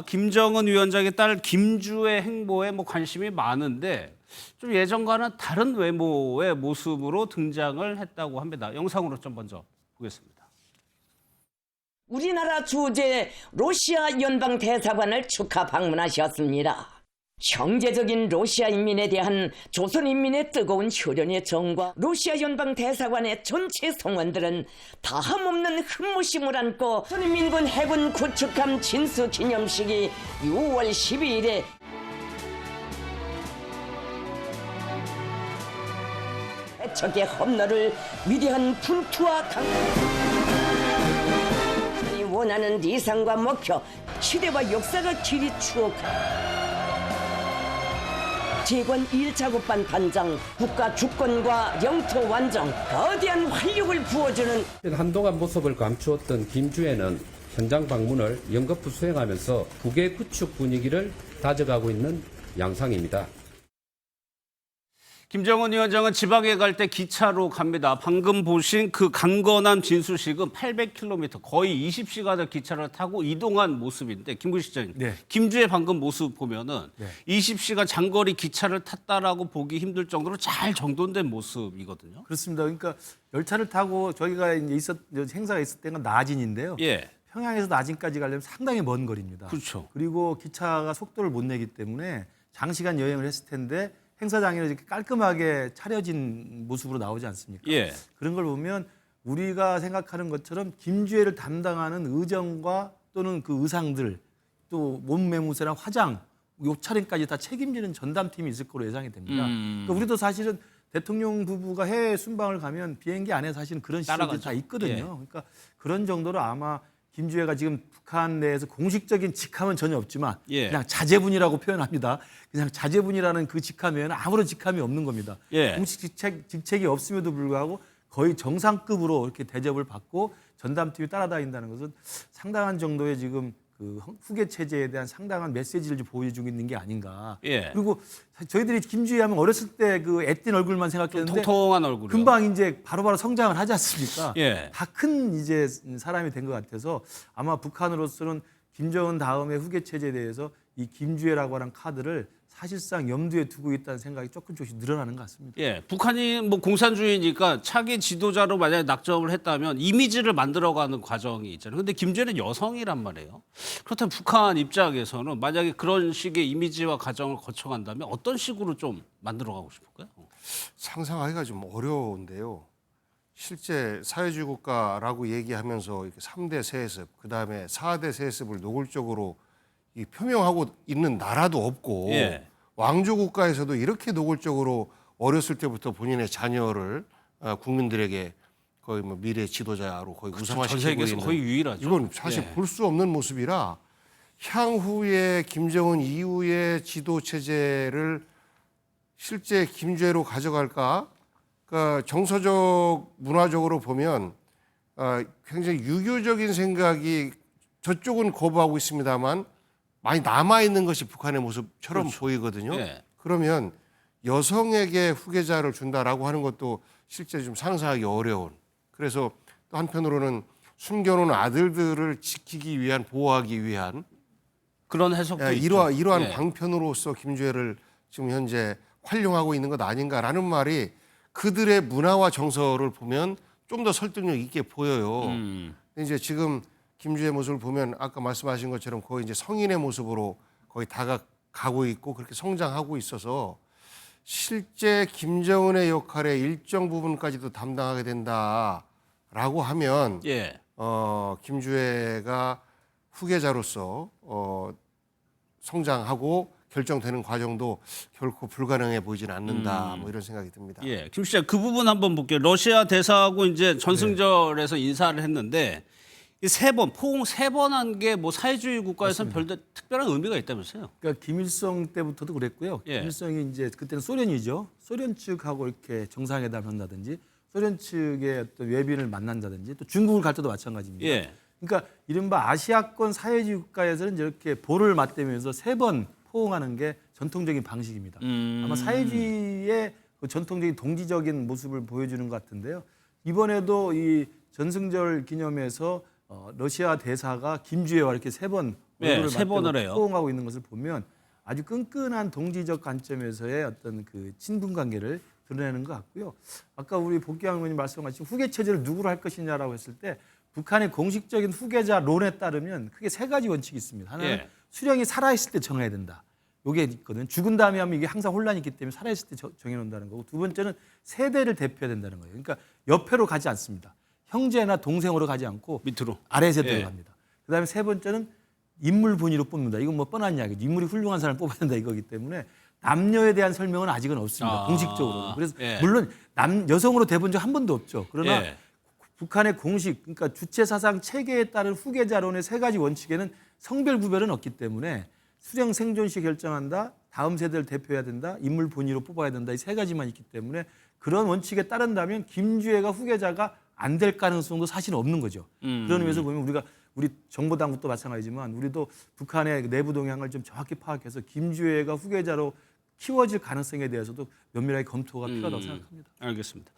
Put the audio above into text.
김정은 위원장의 딸 김주의 행보에 관심이 많은데 좀 예전과는 다른 외모의 모습으로 등장을 했다고 합니다. 영상으로 좀 먼저 보겠습니다. 우리나라 주재 러시아 연방 대사관을 축하 방문하셨습니다. 형제적인 러시아 인민에 대한 조선 인민의 뜨거운 혈연의 정과 러시아 연방 대사관의 전체 성원들은 다함없는 흠모심을 안고 조선인민군 해군 구축함 진수 기념식이 6월 12일에 적의 험로를 위대한 분투와 강이 원하는 이상과 목표, 시대와 역사가 길이 추억 재관 1작업반 단장, 국가 주권과 영토 완정, 거대한 활력을 부어주는 한동안 모습을 감추었던 김주애는 현장 방문을 연거푸 수행하면서 국외 구축 분위기를 다져가고 있는 양상입니다. 김정은 위원장은 지방에 갈 때 기차로 갑니다. 방금 보신 그 강건한 진수식은 800km, 거의 20시간을 기차를 타고 이동한 모습인데 김구 시장님, 김주의 방금 모습 보면은 20시간 장거리 기차를 탔다라고 보기 힘들 정도로 잘 정돈된 모습이거든요. 그렇습니다. 그러니까 열차를 타고 저희가 이제 행사가 있을 때가 나진인데요. 예. 평양에서 나진까지 가려면 상당히 먼 거리입니다. 그렇죠. 그리고 기차가 속도를 못 내기 때문에 장시간 여행을 했을 텐데 행사장에는 이렇게 깔끔하게 차려진 모습으로 나오지 않습니까? 예. 그런 걸 보면 우리가 생각하는 것처럼 김주애를 담당하는 의정과 또는 그 의상들 또 몸매무새나 화장, 옷차림까지 다 책임지는 전담팀이 있을 거로 예상이 됩니다. 그러니까 우리도 사실은 대통령 부부가 해외 순방을 가면 비행기 안에 사실은 그런 시설들이 다 있거든요. 예. 그러니까 그런 정도로 아마 김주애가 지금 북한 내에서 공식적인 직함은 전혀 없지만 예. 그냥 자제분이라고 표현합니다. 그냥 자제분이라는 그 직함에는 아무런 직함이 없는 겁니다. 예. 공식 직책이 없음에도 불구하고 거의 정상급으로 이렇게 대접을 받고 전담팀이 따라다닌다는 것은 상당한 정도의 지금 그 후계 체제에 대한 상당한 메시지를 보여주고 있는 게 아닌가. 예. 그리고 저희들이 김주애 하면 어렸을 때 그 애띤 얼굴만 생각했는데 통통한 얼굴이요. 금방 이제 바로바로 성장을 하지 않습니까? 예. 다 큰 이제 사람이 된 것 같아서 아마 북한으로서는 김정은 다음의 후계 체제에 대해서 이 김주애라고 하는 카드를 사실상 염두에 두고 있다는 생각이 조금씩 늘어나는 것 같습니다. 예, 북한이 공산주의니까 차기 지도자로 만약에 낙점을 했다면 이미지를 만들어가는 과정이 있잖아요. 근데 김주애는 여성이란 말이에요. 그렇다면 북한 입장에서는 만약에 그런 식의 이미지와 과정을 거쳐간다면 어떤 식으로 좀 만들어가고 싶을까요? 상상하기가 좀 어려운데요. 실제 사회주의 국가라고 얘기하면서 이렇게 3대 세습, 그다음에 4대 세습을 노골적으로 표명하고 있는 나라도 없고 예. 왕조 국가에서도 이렇게 노골적으로 어렸을 때부터 본인의 자녀를 국민들에게 거의 미래 지도자로 거의 전 우상화시키고 세계에서 있는 거의 유일하죠. 이건 사실 예. 볼 수 없는 모습이라 향후에 김정은 이후의 지도 체제를 실제 김주애로 가져갈까? 그러니까 정서적 문화적으로 보면 굉장히 유교적인 생각이 저쪽은 거부하고 있습니다만 많이 남아있는 것이 북한의 모습처럼 그렇죠. 보이거든요. 예. 그러면 여성에게 후계자를 준다라고 하는 것도 실제 좀 상상하기 어려운. 그래서 또 한편으로는 숨겨놓은 아들들을 지키기 위한, 보호하기 위한 그런 해석도 있죠. 이러한 예. 방편으로서 김주애를 지금 현재 활용하고 있는 것 아닌가라는 말이 그들의 문화와 정서를 보면 좀 더 설득력 있게 보여요. 근데 이제 지금 김주애 모습을 보면 아까 말씀하신 것처럼 거의 이제 성인의 모습으로 거의 다가가고 있고 그렇게 성장하고 있어서 실제 김정은의 역할의 일정 부분까지도 담당하게 된다라고 하면 예. 김주애가 후계자로서 성장하고 결정되는 과정도 결코 불가능해 보이지는 않는다. 뭐 이런 생각이 듭니다. 예, 김 시장 그 부분 한번 볼게요. 러시아 대사하고 이제 전승절에서 인사를 했는데 이 포옹 세 번 한 게 사회주의 국가에서는 특별한 의미가 있다면서요? 그러니까 김일성 때부터도 그랬고요. 예. 김일성이 이제 그때는 소련이죠. 소련 측하고 이렇게 정상회담을 한다든지 소련 측의 어떤 외빈을 만난다든지 또 중국을 갈 때도 마찬가지입니다. 예. 그러니까 이른바 아시아권 사회주의 국가에서는 이렇게 볼을 맞대면서 세 번 포옹하는 게 전통적인 방식입니다. 아마 사회주의의 그 전통적인 동지적인 모습을 보여주는 것 같은데요. 이번에도 이 전승절 기념에서 러시아 대사가 김주애와 이렇게 세 번 네, 얼굴을 세 번을 맞대고 해요. 포옹하고 있는 것을 보면 아주 끈끈한 동지적 관점에서의 어떤 그 친분 관계를 드러내는 것 같고요. 아까 우리 복귀한 의원님 말씀하신 후계 체제를 누구로 할 것이냐라고 했을 때 북한의 공식적인 후계자론에 따르면 크게 세 가지 원칙이 있습니다. 하나는 예. 수령이 살아있을 때 정해야 된다. 요게 있거든. 죽은 다음에 하면 이게 항상 혼란이 있기 때문에 살아있을 때 정해놓는다는 거고, 두 번째는 세대를 대표해야 된다는 거예요. 그러니까 옆에로 가지 않습니다. 형제나 동생으로 가지 않고 밑으로. 아래 세대로 예. 갑니다. 그다음에 세 번째는 인물 분위로 뽑는다. 이건 뭐 뻔한 이야기죠. 인물이 훌륭한 사람을 뽑아야 된다 이거기 때문에 남녀에 대한 설명은 아직은 없습니다. 아, 공식적으로. 그래서 예. 물론 여성으로 돼본 적 한 번도 없죠. 그러나 예. 북한의 공식, 그러니까 주체 사상 체계에 따른 후계자론의 세 가지 원칙에는 성별 구별은 없기 때문에 수령 생존 시 결정한다, 다음 세대를 대표해야 된다, 인물 본위로 뽑아야 된다, 이 세 가지만 있기 때문에 그런 원칙에 따른다면 김주애가 후계자가 안 될 가능성도 사실 없는 거죠. 그런 의미에서 보면 우리 정보당국도 마찬가지지만 우리도 북한의 내부 동향을 좀 정확히 파악해서 김주애가 후계자로 키워질 가능성에 대해서도 면밀하게 검토가 필요하다고 생각합니다. 알겠습니다.